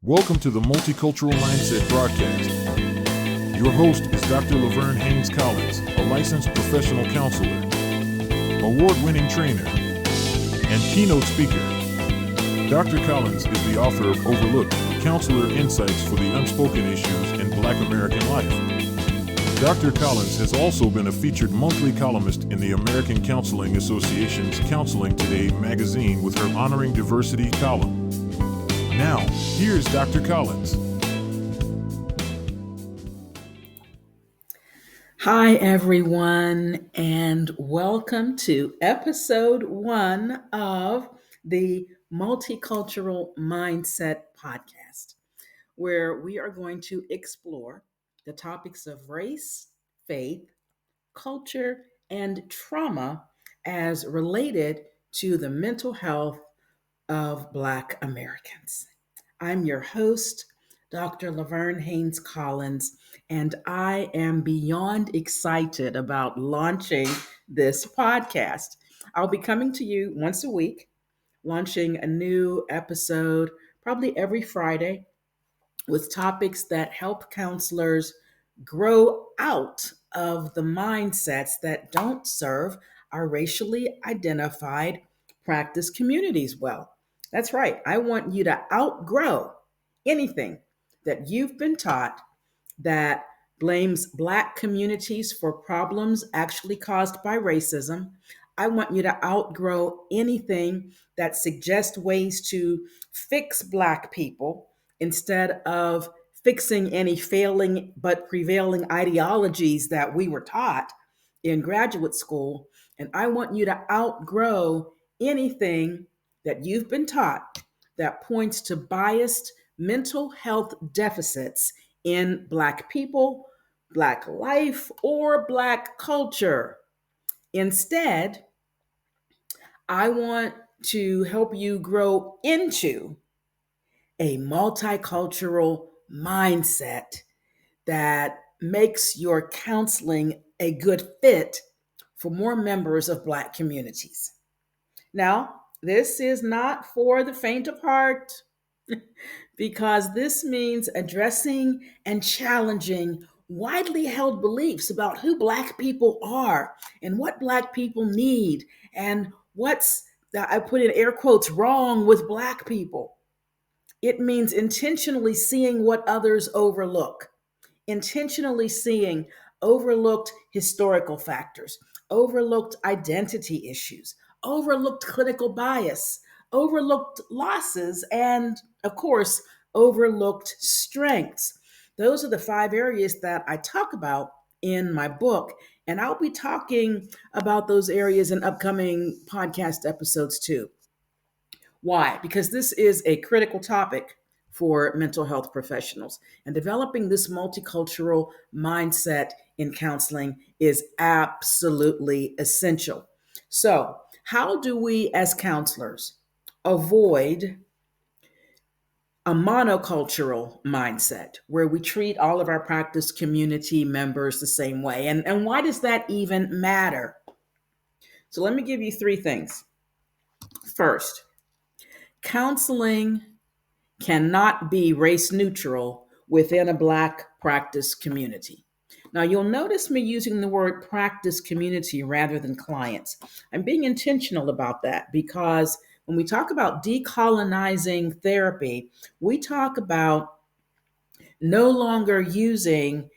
Welcome to the Multicultural Mindset broadcast. Your host is Dr. Laverne Haynes Collins, a licensed professional counselor, award-winning trainer, and keynote speaker. Dr. Collins is the author of Overlooked, Counselor Insights for the Unspoken Issues in Black American Life. Dr. Collins has also been a featured monthly columnist in the American Counseling Association's Counseling Today magazine with her Honoring Diversity column. Now, here's Dr. Collins. Hi, everyone, and welcome to episode 1 of the Multicultural Mindset podcast, where we are going to explore the topics of race, faith, culture, and trauma as related to the mental health of Black Americans. I'm your host, Dr. Laverne Haynes Collins, and I am beyond excited about launching this podcast. I'll be coming to you once a week, launching a new episode probably every Friday with topics that help counselors grow out of the mindsets that don't serve our racially identified practice communities well. That's right. I want you to outgrow anything that you've been taught that blames Black communities for problems actually caused by racism. I want you to outgrow anything that suggests ways to fix Black people instead of fixing any failing but prevailing ideologies that we were taught in graduate school. And I want you to outgrow anything that you've been taught that points to biased mental health deficits in Black people, Black life, or Black culture. Instead, I want to help you grow into a multicultural mindset that makes your counseling a good fit for more members of Black communities. Now, this is not for the faint of heart because this means addressing and challenging widely held beliefs about who Black people are and what Black people need and what's, I put in air quotes, wrong with Black people. It means intentionally seeing what others overlook, intentionally seeing overlooked historical factors, overlooked identity issues, overlooked clinical bias, overlooked losses, and of course, overlooked strengths. Those are the 5 areas that I talk about in my book, and I'll be talking about those areas in upcoming podcast episodes too. Why? Because this is a critical topic for mental health professionals. And developing this multicultural mindset in counseling is absolutely essential. So, how do we as counselors avoid a monocultural mindset where we treat all of our practice community members the same way? And why does that even matter? So, let me give you 3 things. First, counseling cannot be race neutral within a Black practice community. Now, you'll notice me using the word practice community rather than clients. I'm being intentional about that because when we talk about decolonizing therapy, we talk about no longer using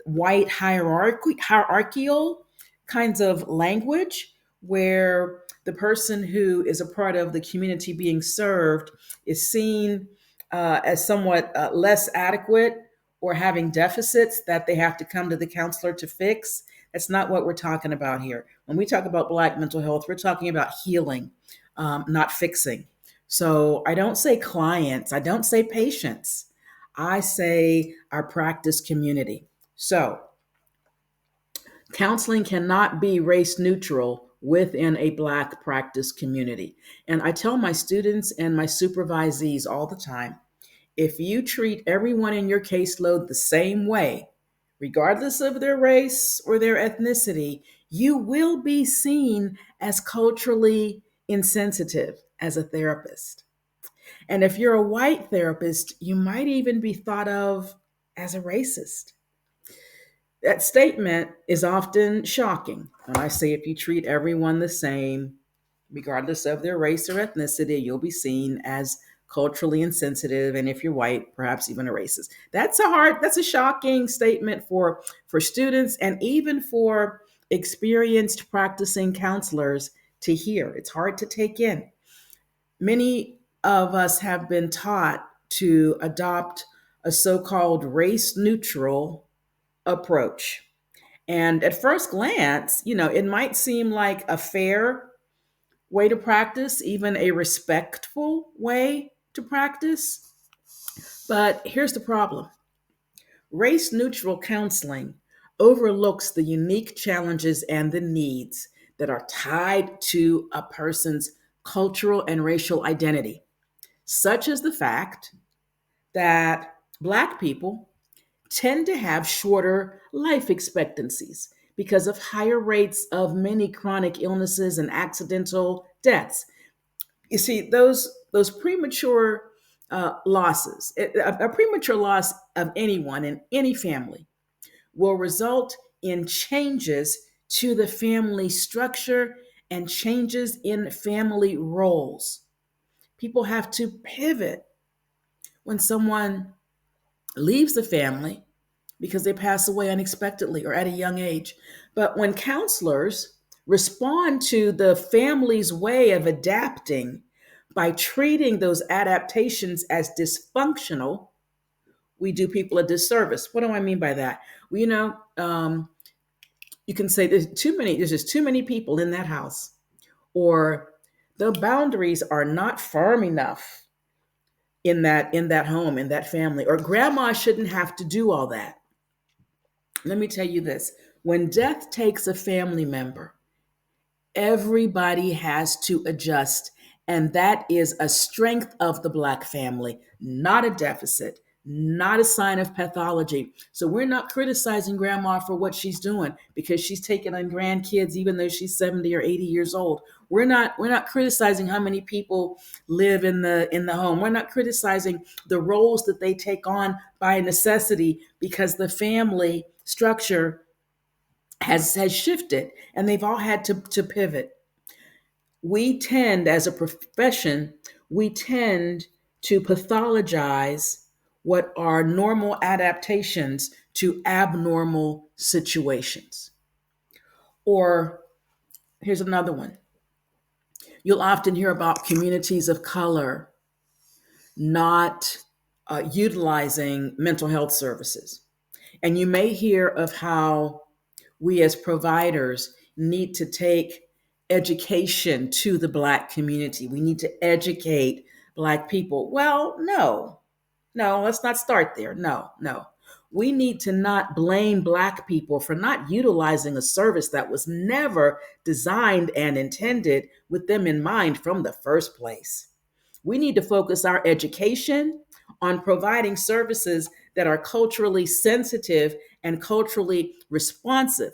white hierarchical kinds of language where the person who is a part of the community being served is seen as somewhat less adequate or having deficits that they have to come to the counselor to fix. That's not what we're talking about here. When we talk about Black mental health, we're talking about healing, not fixing. So I don't say clients, I don't say patients, I say our practice community. So counseling cannot be race neutral within a Black practice community. And I tell my students and my supervisees all the time, if you treat everyone in your caseload the same way, regardless of their race or their ethnicity, you will be seen as culturally insensitive as a therapist. And if you're a white therapist, you might even be thought of as a racist. That statement is often shocking when I say if you treat everyone the same, regardless of their race or ethnicity, you'll be seen as culturally insensitive, and if you're white, perhaps even a racist. That's a shocking statement for students and even for experienced practicing counselors to hear. It's hard to take in. Many of us have been taught to adopt a so-called race neutral approach. And at first glance, it might seem like a fair way to practice, even a respectful way to practice. But here's the problem: race neutral counseling overlooks the unique challenges and the needs that are tied to a person's cultural and racial identity, such as the fact that Black people tend to have shorter life expectancies because of higher rates of many chronic illnesses and accidental deaths. You see, those premature losses, a premature loss of anyone in any family will result in changes to the family structure and changes in family roles. People have to pivot when someone leaves the family because they pass away unexpectedly or at a young age. But when counselors respond to the family's way of adapting by treating those adaptations as dysfunctional, we do people a disservice. What do I mean by that? Well, you can say there's just too many people in that house, or the boundaries are not firm enough in that home, in that family, or grandma shouldn't have to do all that. Let me tell you this: when death takes a family member, everybody has to adjust. And that is a strength of the Black family, not a deficit, not a sign of pathology. So we're not criticizing grandma for what she's doing because she's taking on grandkids, even though she's 70 or 80 years old. We're not criticizing how many people live in the home. We're not criticizing the roles that they take on by necessity because the family structure has shifted and they've all had to pivot. We tend, as a profession, we tend to pathologize what are normal adaptations to abnormal situations. Or here's another one: you'll often hear about communities of color not utilizing mental health services. And you may hear of how we as providers need to take education to the Black community. We need to educate Black people. Well, no, let's not start there. No. We need to not blame Black people for not utilizing a service that was never designed and intended with them in mind from the first place. We need to focus our education on providing services that are culturally sensitive and culturally responsive.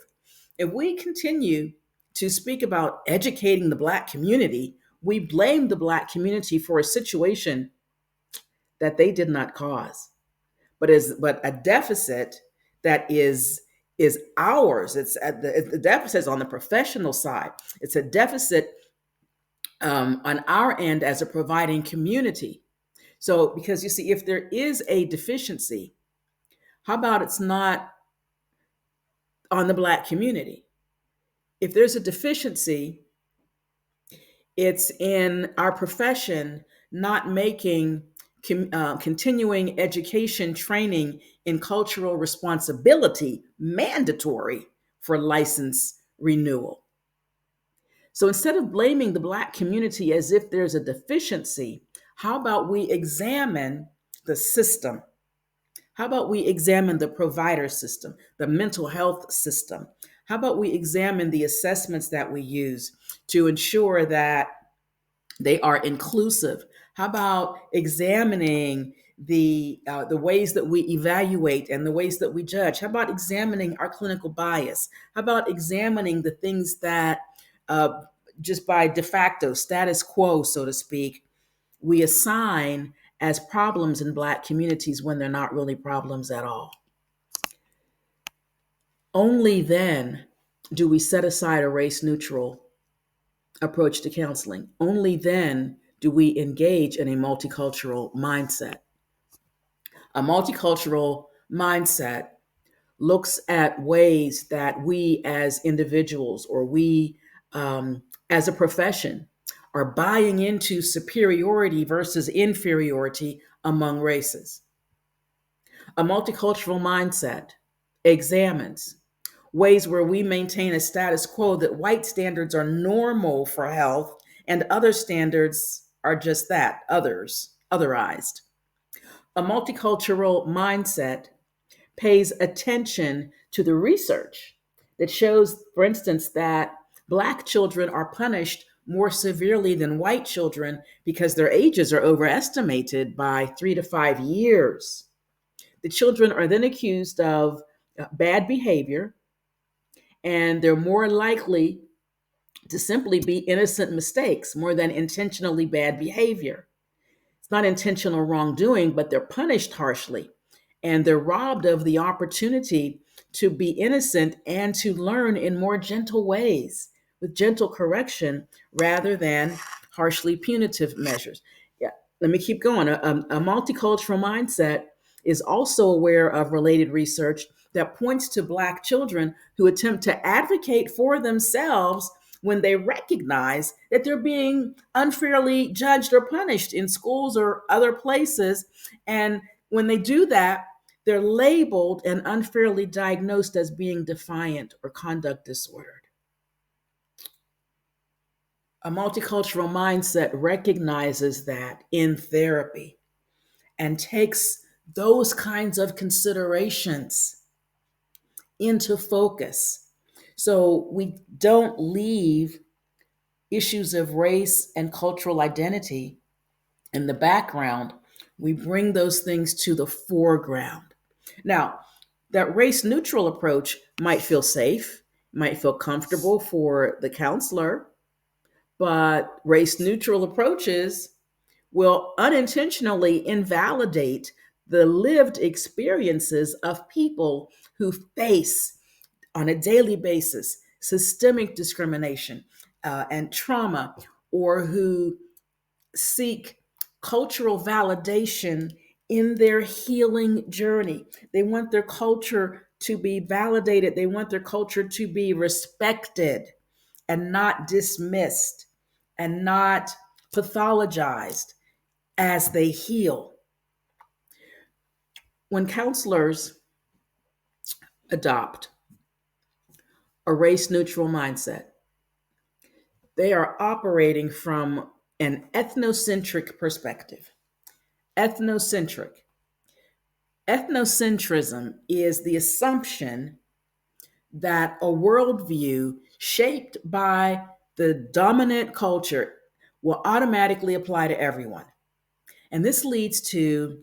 If we continue to speak about educating the Black community, we blame the Black community for a situation that they did not cause, but a deficit that is ours. It's the deficit is on the professional side. It's a deficit on our end as a providing community. So, because you see, if there is a deficiency, how about it's not on the Black community? If there's a deficiency, it's in our profession not making continuing education training in cultural responsibility mandatory for license renewal. So instead of blaming the Black community as if there's a deficiency, how about we examine the system? How about we examine the provider system, the mental health system? How about we examine the assessments that we use to ensure that they are inclusive? How about examining the ways that we evaluate and the ways that we judge? How about examining our clinical bias? How about examining the things that just by de facto status quo, so to speak, we assign as problems in Black communities when they're not really problems at all. Only then do we set aside a race neutral approach to counseling. Only then do we engage in a multicultural mindset. A multicultural mindset looks at ways that we as individuals or we as a profession are buying into superiority versus inferiority among races. A multicultural mindset examines ways where we maintain a status quo that white standards are normal for health and other standards are just that, otherized. A multicultural mindset pays attention to the research that shows, for instance, that Black children are punished more severely than white children because their ages are overestimated by 3 to 5 years. The children are then accused of bad behavior, and they're more likely to simply be innocent mistakes more than intentionally bad behavior. It's not intentional wrongdoing, but they're punished harshly and they're robbed of the opportunity to be innocent and to learn in more gentle ways with gentle correction rather than harshly punitive measures. Yeah, let me keep going. A multicultural mindset is also aware of related research that points to Black children who attempt to advocate for themselves when they recognize that they're being unfairly judged or punished in schools or other places. And when they do that, they're labeled and unfairly diagnosed as being defiant or conduct disordered. A multicultural mindset recognizes that in therapy and takes those kinds of considerations into focus. So we don't leave issues of race and cultural identity in the background. We bring those things to the foreground. Now, that race neutral approach might feel safe, might feel comfortable for the counselor, but race neutral approaches will unintentionally invalidate the lived experiences of people who face on a daily basis systemic discrimination and trauma, or who seek cultural validation in their healing journey. They want their culture to be validated, they want their culture to be respected and not dismissed and not pathologized as they heal. When counselors adopt a race neutral mindset, they are operating from an ethnocentric perspective. Ethnocentric. Ethnocentrism is the assumption that a worldview shaped by the dominant culture will automatically apply to everyone. And this leads to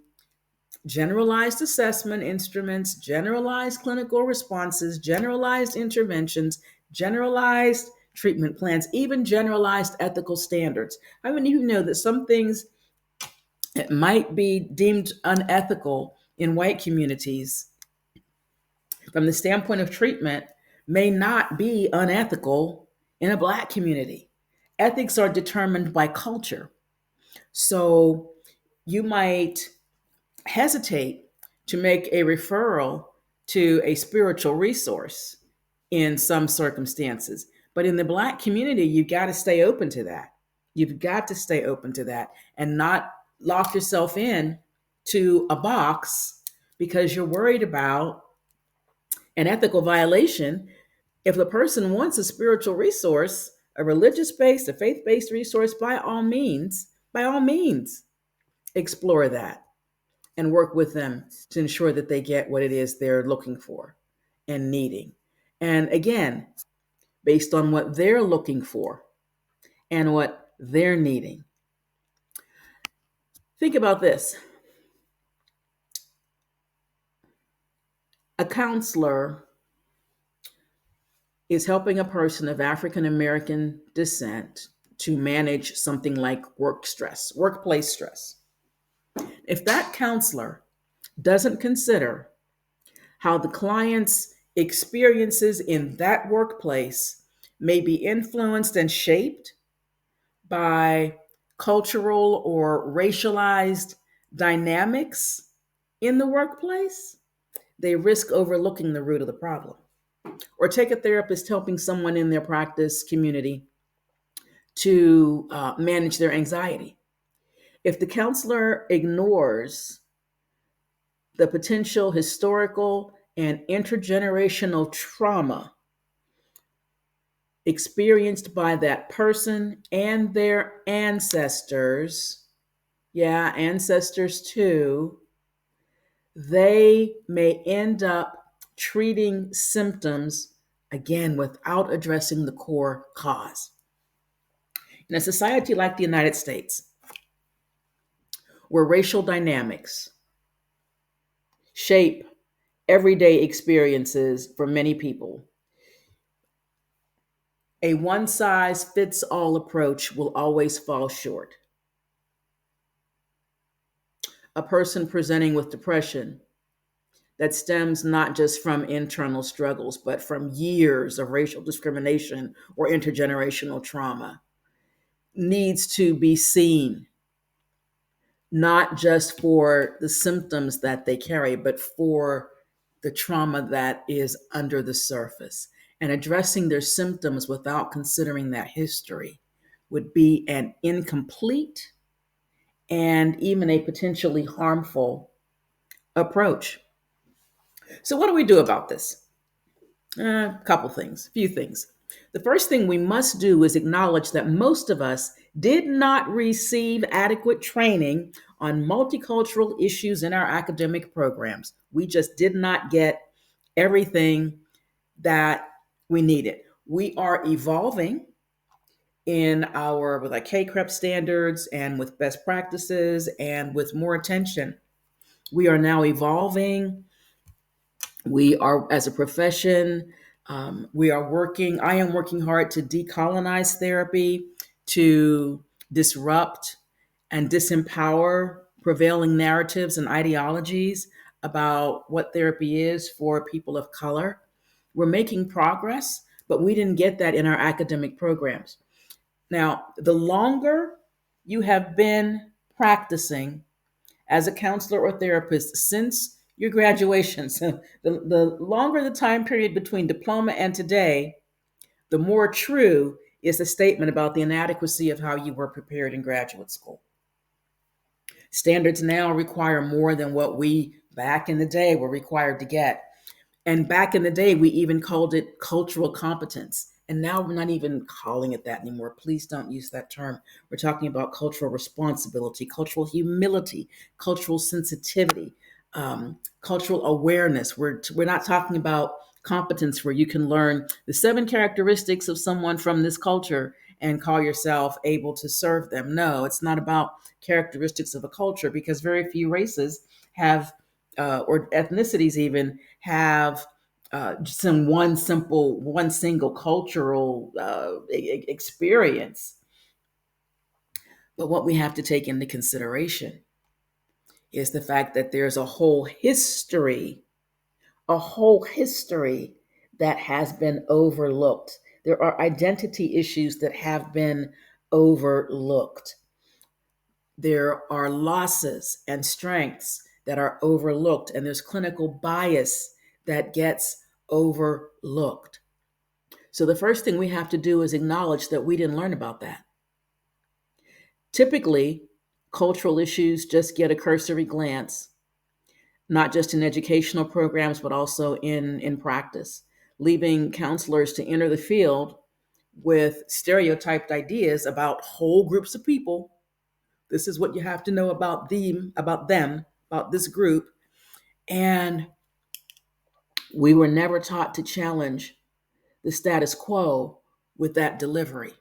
generalized assessment instruments, generalized clinical responses, generalized interventions, generalized treatment plans, even generalized ethical standards. I mean, you know that some things that might be deemed unethical in white communities from the standpoint of treatment may not be unethical in a Black community. Ethics are determined by culture. So you might hesitate to make a referral to a spiritual resource in some circumstances. But in the Black community, you've got to stay open to that. You've got to stay open to that and not lock yourself in to a box because you're worried about an ethical violation. If the person wants a spiritual resource, a religious-based, a faith-based resource, by all means, explore that and work with them to ensure that they get what it is they're looking for and needing. And again, based on what they're looking for and what they're needing. Think about this. A counselor is helping a person of African American descent to manage something like workplace stress. If that counselor doesn't consider how the client's experiences in that workplace may be influenced and shaped by cultural or racialized dynamics in the workplace, they risk overlooking the root of the problem. Or take a therapist helping someone in their practice community to manage their anxiety. If the counselor ignores the potential historical and intergenerational trauma experienced by that person and their ancestors, yeah, ancestors too, they may end up treating symptoms again without addressing the core cause. In a society like the United States, where racial dynamics shape everyday experiences for many people, a one size fits all approach will always fall short. A person presenting with depression that stems not just from internal struggles, but from years of racial discrimination or intergenerational trauma needs to be seen, not just for the symptoms that they carry, but for the trauma that is under the surface. And addressing their symptoms without considering that history would be an incomplete and even a potentially harmful approach. So, what do we do about this? A few things. The first thing we must do is acknowledge that most of us did not receive adequate training on multicultural issues in our academic programs. We just did not get everything that we needed. We are evolving with our KCREP standards and with best practices and with more attention. We are now evolving. We are, as a profession, I am working hard to decolonize therapy, to disrupt and disempower prevailing narratives and ideologies about what therapy is for people of color. We're making progress, but we didn't get that in our academic programs. Now, the longer you have been practicing as a counselor or therapist since your graduation, so the longer the time period between diploma and today, the more true is the statement about the inadequacy of how you were prepared in graduate school. Standards now require more than what we back in the day were required to get. And back in the day, we even called it cultural competence. And now we're not even calling it that anymore. Please don't use that term. We're talking about cultural responsibility, cultural humility, cultural sensitivity, cultural awareness. We're not talking about competence where you can learn the 7 characteristics of someone from this culture and call yourself able to serve them. No, it's not about characteristics of a culture, because very few races have, or ethnicities even, have one single cultural experience. But what we have to take into consideration is the fact that there's a whole history that has been overlooked. There are identity issues that have been overlooked. There are losses and strengths that are overlooked, and there's clinical bias that gets overlooked. So the first thing we have to do is acknowledge that we didn't learn about that. Typically, cultural issues just get a cursory glance, not just in educational programs, but also in practice, leaving counselors to enter the field with stereotyped ideas about whole groups of people. This is what you have to know about them, about this group. And we were never taught to challenge the status quo with that delivery.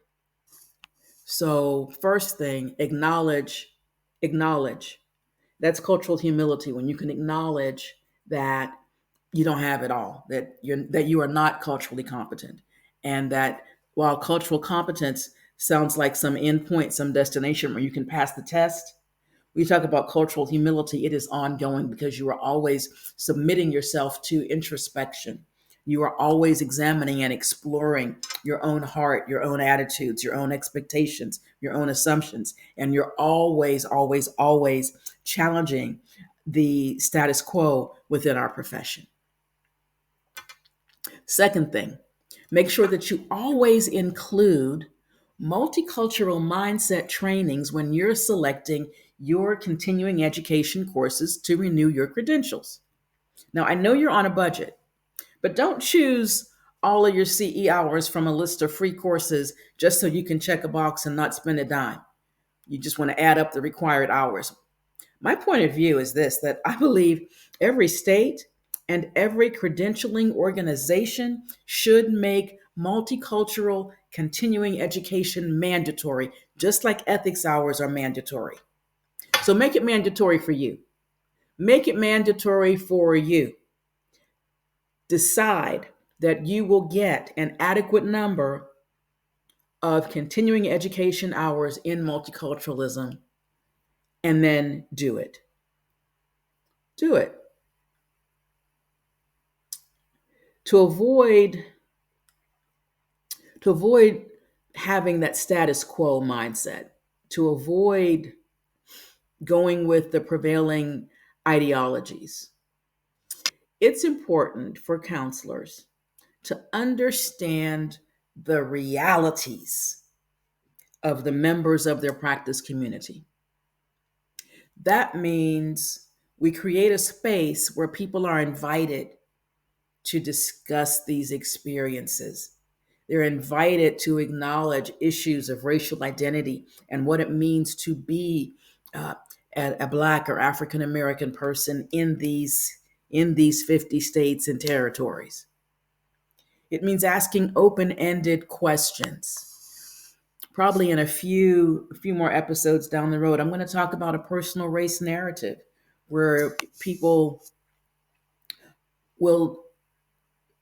So first thing, acknowledge. That's cultural humility, when you can acknowledge that you don't have it all, that you are not culturally competent, and that while cultural competence sounds like some endpoint, some destination where you can pass the test. We talk about cultural humility. It is ongoing because you are always submitting yourself to introspection. You are always examining and exploring your own heart, your own attitudes, your own expectations, your own assumptions. And you're always, always, always challenging the status quo within our profession. Second thing, make sure that you always include multicultural mindset trainings when you're selecting your continuing education courses to renew your credentials. Now, I know you're on a budget, but don't choose all of your CE hours from a list of free courses just so you can check a box and not spend a dime. You just want to add up the required hours. My point of view is this, that I believe every state and every credentialing organization should make multicultural continuing education mandatory, just like ethics hours are mandatory. So make it mandatory for you. Make it mandatory for you. Decide that you will get an adequate number of continuing education hours in multiculturalism, and then do it. Do it. To avoid having that status quo mindset, to avoid going with the prevailing ideologies, it's important for counselors to understand the realities of the members of their practice community. That means we create a space where people are invited to discuss these experiences. They're invited to acknowledge issues of racial identity and what it means to be uh, a Black or African American person in these 50 states and territories. It means asking open-ended questions. Probably in a few more episodes down the road, I'm going to talk about a personal race narrative where people will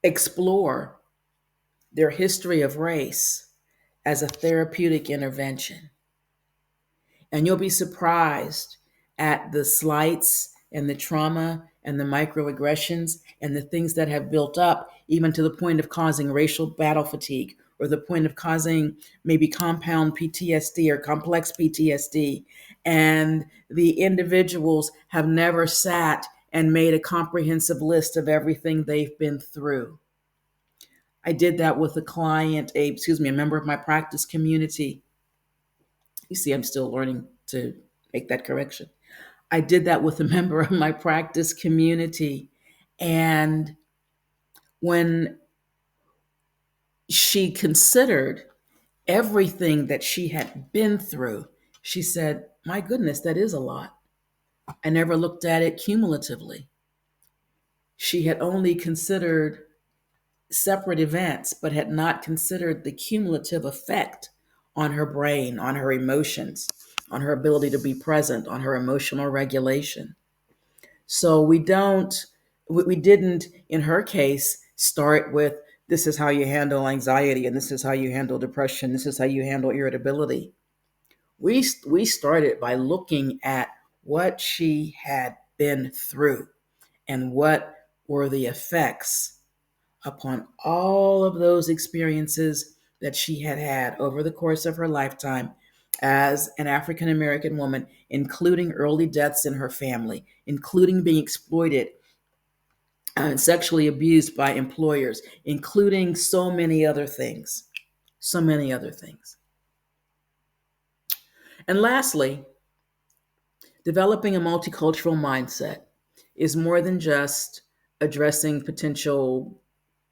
explore their history of race as a therapeutic intervention. And you'll be surprised at the slights and the trauma and the microaggressions and the things that have built up, even to the point of causing racial battle fatigue or the point of causing maybe compound PTSD or complex PTSD. And the individuals have never sat and made a comprehensive list of everything they've been through. I did that with a client, a member of my practice community. You see, I'm still learning to make that correction. I did that with a member of my practice community. And when she considered everything that she had been through, she said, my goodness, that is a lot. I never looked at it cumulatively. She had only considered separate events, but had not considered the cumulative effect on her brain, on her emotions, on her ability to be present, on her emotional regulation. So we didn't, in her case, start with this is how you handle anxiety and this is how you handle depression, this is how you handle irritability. We started by looking at what she had been through and what were the effects upon all of those experiences that she had had over the course of her lifetime as an African American woman, including early deaths in her family, including being exploited and sexually abused by employers, including so many other things. So many other things. And lastly, developing a multicultural mindset is more than just addressing potential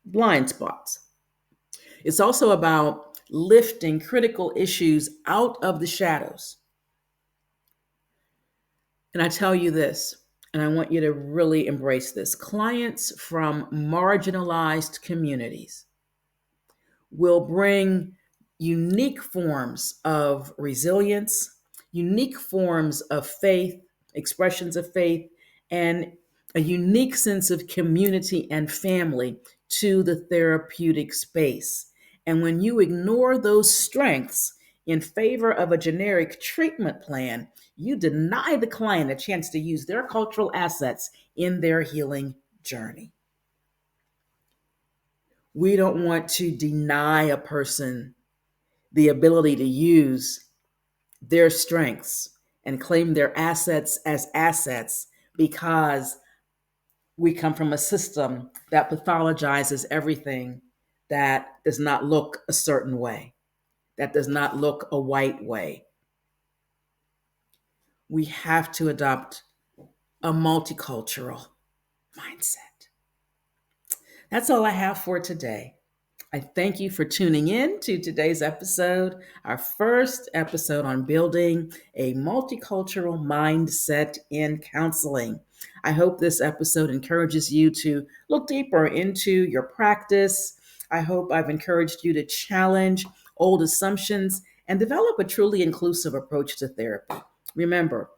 blind spots. It's also about lifting critical issues out of the shadows. And I tell you this, and I want you to really embrace this. Clients from marginalized communities will bring unique forms of resilience, unique forms of faith, expressions of faith, and a unique sense of community and family to the therapeutic space. And when you ignore those strengths in favor of a generic treatment plan, you deny the client a chance to use their cultural assets in their healing journey. We don't want to deny a person the ability to use their strengths and claim their assets as assets because we come from a system that pathologizes everything that does not look a certain way, that does not look a white way. We have to adopt a multicultural mindset. That's all I have for today. I thank you for tuning in to today's episode, our first episode on building a multicultural mindset in counseling. I hope this episode encourages you to look deeper into your practice. I hope I've encouraged you to challenge old assumptions and develop a truly inclusive approach to therapy. Remember,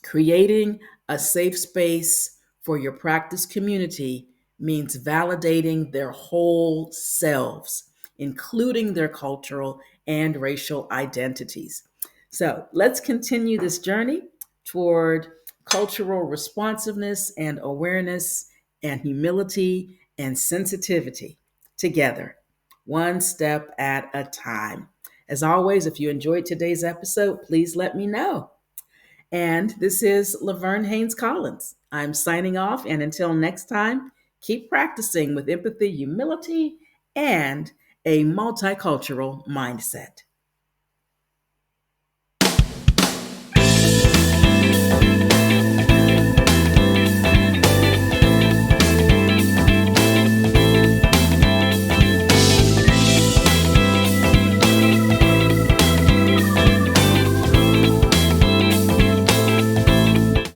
creating a safe space for your practice community means validating their whole selves, including their cultural and racial identities. So let's continue this journey toward cultural responsiveness and awareness and humility and sensitivity together, one step at a time. As always, if you enjoyed today's episode, please let me know. And this is Laverne Haynes Collins. I'm signing off, and until next time, keep practicing with empathy, humility, and a multicultural mindset.